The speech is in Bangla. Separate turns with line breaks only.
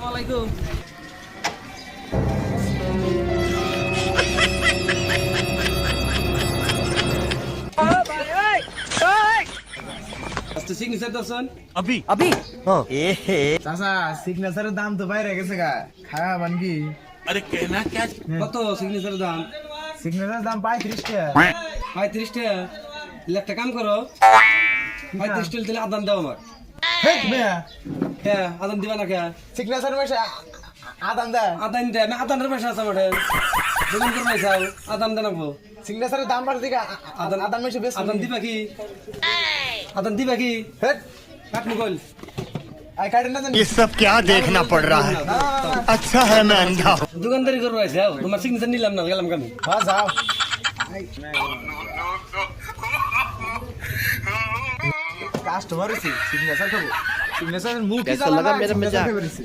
ওয়ালাইকুম। সিগনেচার দর্শন
अभी
अभी हाँ
চাচা সিগনেচারের দাম তো বাইরে গেছে গা খাওয়া বানগি
अरे कहना क्या
কত সিগনেচারের দাম?
সিগনেচার দাম 35 টাকা
35 টাকা। একটা কাম করো, 35 টাকা দিলে আদান দাও আমার।
হেই মিয়া
হ্যাঁ, আদান দিবা না কে?
সিগনেচার পয়সা আদান দে
আদান দে, আমি আদানের পয়সা আছে আমার। দোকান করে পয়সাও আদান দেন আপু।
সিগনেচারের দাম বাড়ছে দিকে আদান আদান মেশে বেশ
আদান দিবা কি? আদান দিবা কি?
হেট
কাট মুগল।
আই কাটেন না জানি
ये सब क्या देखना पड़ रहा है अच्छा है मैं अंधा हूँ
দোকানদারি করবো আছে, তোমার সিগনেচার নিলাম না, গেলাম কেন?
হ্যাঁ যাও কাস্টমার হইছে সিগনেচার খাবো সিগনেচারের মুখ কি
कैसा
জ্বালা
लगा
না,
मेरा
signature
मजाक?
খাইবে রইছে।